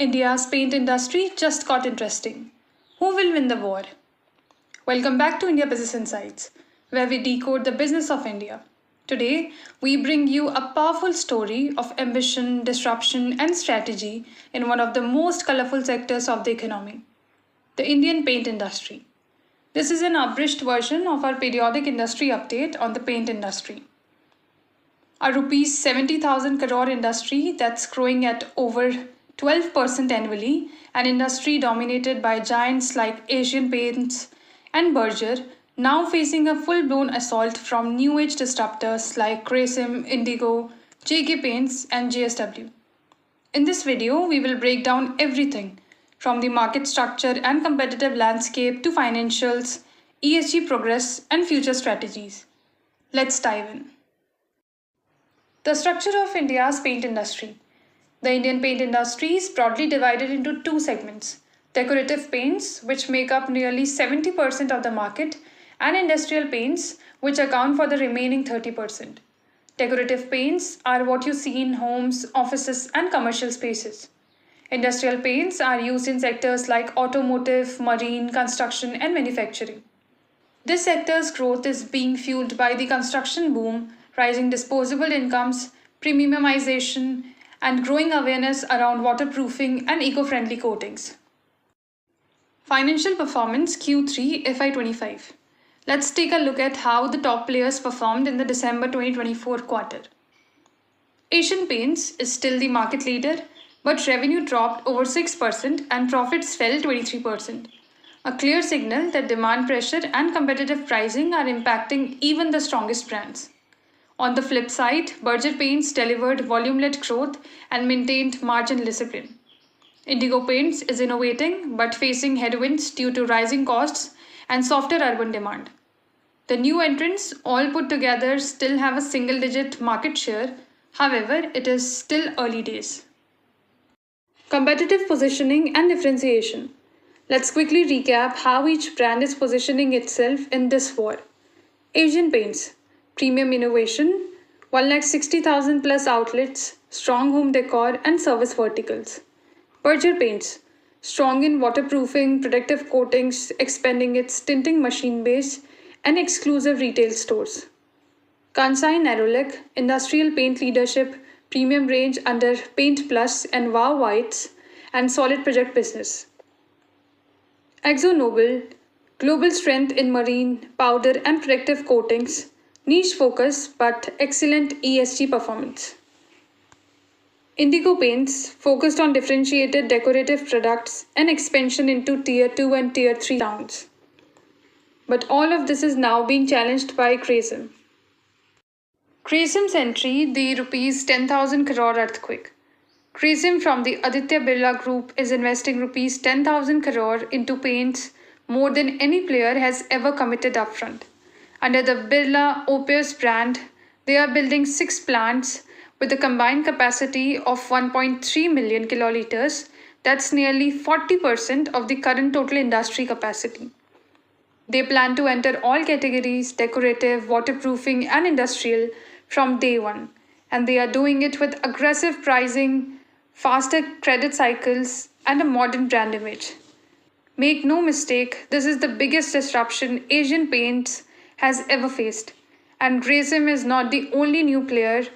India's paint industry just got interesting. Who will win the war? Welcome back to India Business Insights, where we decode the business of India. Today, we bring you a powerful story of ambition, disruption, and strategy in one of the most colorful sectors of the economy, the Indian paint industry. This is an abridged version of our periodic industry update on the paint industry. A rupees 70,000 crore industry that's growing at over 12% annually, an industry dominated by giants like Asian Paints and Berger, now facing a full blown assault from new age disruptors like Grasim, Indigo, JK Paints, and JSW. In this video, we will break down everything from the market structure and competitive landscape to financials, ESG progress, and future strategies. Let's dive in. The structure of India's paint industry. The Indian paint industry is broadly divided into two segments: decorative paints, which make up nearly 70% of the market, and industrial paints, which account for the remaining 30%. Decorative paints are what you see in homes, offices, and commercial spaces. Industrial paints are used in sectors like automotive, marine, construction, and manufacturing. This sector's growth is being fueled by the construction boom, rising disposable incomes, premiumization, and growing awareness around waterproofing and eco-friendly coatings. Financial performance Q3 FY25. Let's take a look at how the top players performed in the December 2024 quarter. Asian Paints is still the market leader, but revenue dropped over 6% and profits fell 23%. A clear signal that demand pressure and competitive pricing are impacting even the strongest brands. On the flip side, Berger Paints delivered volume-led growth and maintained margin discipline. Indigo Paints is innovating but facing headwinds due to rising costs and softer urban demand. The new entrants, all put together, still have a single-digit market share. However, it is still early days. Competitive positioning and differentiation. Let's quickly recap how each brand is positioning itself in this war. Asian Paints. Premium innovation, 160,000 plus outlets, strong home decor and service verticals. Berger Paints, strong in waterproofing, protective coatings, expanding its tinting machine base and exclusive retail stores. Kansai Nerolac, industrial paint leadership, premium range under Paint Plus and Wow Whites, and solid project business. Akzo Nobel, global strength in marine, powder and protective coatings, niche focus but excellent ESG performance. Indigo Paints focused on differentiated decorative products and expansion into Tier 2 and Tier 3 towns. But all of this is now being challenged by Grasim. Grasim's entry, the rupees 10,000 crore earthquake. Grasim from the Aditya Birla Group is investing rupees 10,000 crore into paints, more than any player has ever committed upfront. Under the Birla Opus brand, they are building 6 plants with a combined capacity of 1.3 million kiloliters. That's nearly 40% of the current total industry capacity. They plan to enter all categories, decorative, waterproofing, and industrial, from day one. And they are doing it with aggressive pricing, faster credit cycles, and a modern brand image. Make no mistake, this is the biggest disruption Asian Paints has ever faced. And Grasim is not the only new player.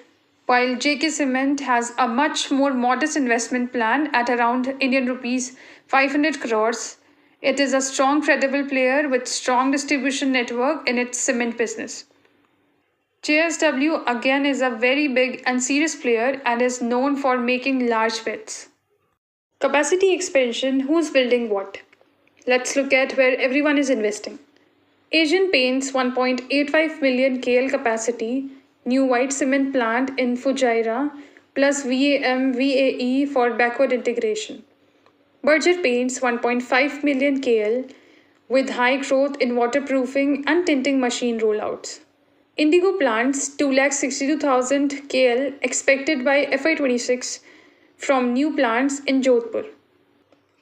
While JK Cement has a much more modest investment plan at around Indian rupees 500 crores, it is a strong, credible player with strong distribution network in its cement business. JSW again is a very big and serious player and is known for making large bets. Capacity expansion, who's building what? Let's look at where everyone is investing. Asian Paints 1.85 million KL capacity, new white cement plant in Fujairah, plus VAE for backward integration. Berger Paints 1.5 million KL with high growth in waterproofing and tinting machine rollouts. Indigo plants 262,000 KL expected by FY26 from new plants in Jodhpur.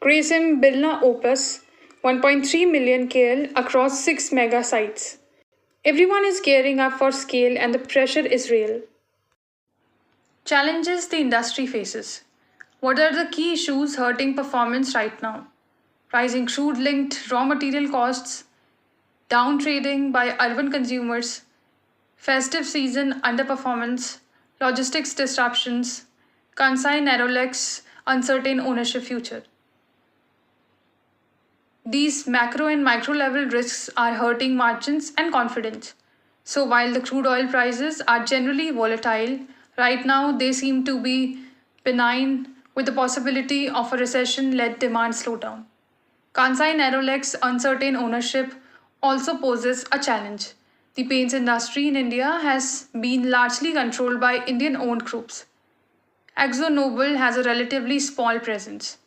Grasim Birla Opus 1.3 million KL across 6 mega sites. Everyone is gearing up for scale and the pressure is real. Challenges the industry faces. What are the key issues hurting performance right now? Rising crude linked raw material costs, down trading by urban consumers, festive season underperformance, logistics disruptions, Kansai Nerolex's uncertain ownership future. These macro and micro level risks are hurting margins and confidence. So while the crude oil prices are generally volatile, right now they seem to be benign with the possibility of a recession-led demand slowdown. Kansai Nerolex's uncertain ownership also poses a challenge. The paints industry in India has been largely controlled by Indian-owned groups. AkzoNobel has a relatively small presence.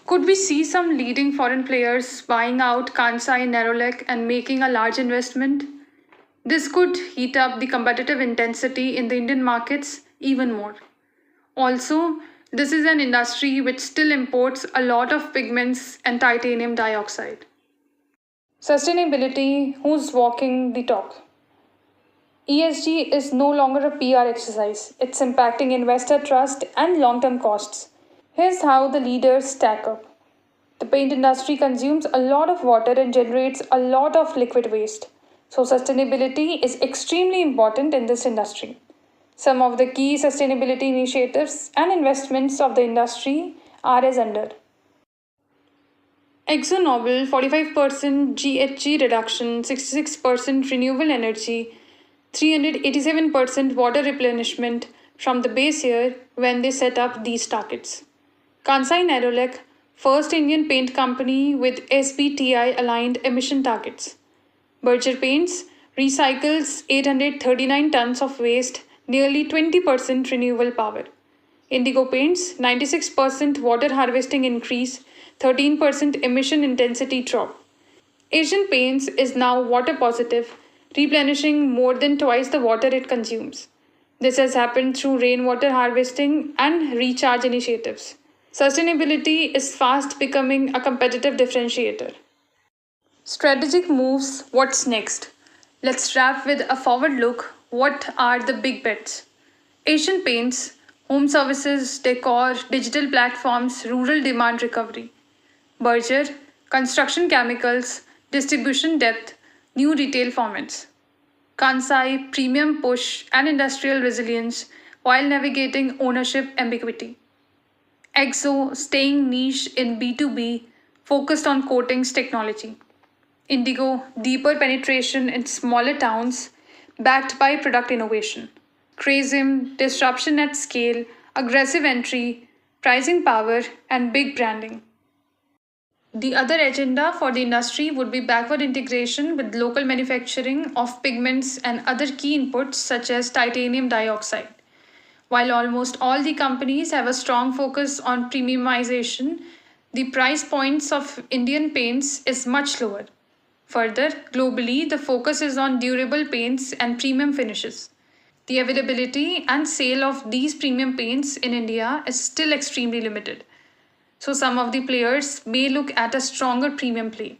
Could we see some leading foreign players buying out Kansai Nerolac and making a large investment? This could heat up the competitive intensity in the Indian markets even more. Also, this is an industry which still imports a lot of pigments and titanium dioxide. Sustainability, who's walking the talk? ESG is no longer a PR exercise. It's impacting investor trust and long-term costs. Here's how the leaders stack up. The paint industry consumes a lot of water and generates a lot of liquid waste. So sustainability is extremely important in this industry. Some of the key sustainability initiatives and investments of the industry are as under. AkzoNobel 45% GHG reduction, 66% renewable energy, 387% water replenishment from the base year when they set up these targets. Kansai Nerolac, first Indian paint company with SBTi aligned emission targets. Berger Paints recycles 839 tons of waste, nearly 20% renewable power. Indigo Paints 96% water harvesting increase, 13% emission intensity drop. Asian Paints is now water positive, replenishing more than twice the water it consumes. This has happened through rainwater harvesting and recharge initiatives. Sustainability is fast becoming a competitive differentiator. Strategic moves, what's next? Let's wrap with a forward look. What are the big bets? Asian Paints, home services, decor, digital platforms, rural demand recovery. Berger, construction chemicals, distribution depth, new retail formats. Kansai, premium push and industrial resilience while navigating ownership ambiguity. Akzo, staying niche in B2B, focused on coatings technology. Indigo, deeper penetration in smaller towns, backed by product innovation. Crazim, disruption at scale, aggressive entry, pricing power, and big branding. The other agenda for the industry would be backward integration with local manufacturing of pigments and other key inputs such as titanium dioxide. While almost all the companies have a strong focus on premiumization, the price points of Indian paints is much lower. Further, globally, the focus is on durable paints and premium finishes. The availability and sale of these premium paints in India is still extremely limited. So some of the players may look at a stronger premium play.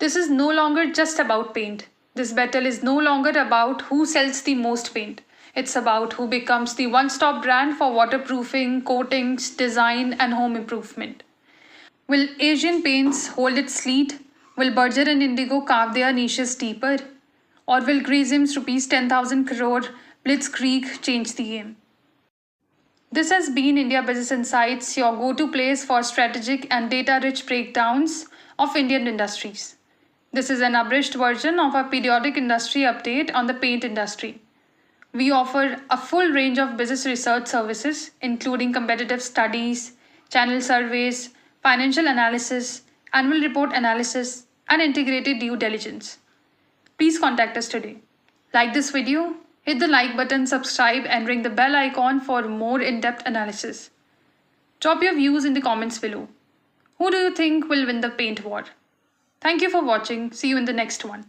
This is no longer just about paint. This battle is no longer about who sells the most paint. It's about who becomes the one-stop brand for waterproofing, coatings, design, and home improvement. Will Asian Paints hold its lead? Will Berger and Indigo carve their niches deeper? Or will Grazim's rupees 10,000 crore blitzkrieg change the game? This has been India Business Insights, your go-to place for strategic and data-rich breakdowns of Indian industries. This is an abridged version of our periodic industry update on the paint industry. We offer a full range of business research services, including competitive studies, channel surveys, financial analysis, annual report analysis, and integrated due diligence. Please contact us today. Like this video, hit the like button, subscribe, and ring the bell icon for more in-depth analysis. Drop your views in the comments below. Who do you think will win the paint war? Thank you for watching. See you in the next one.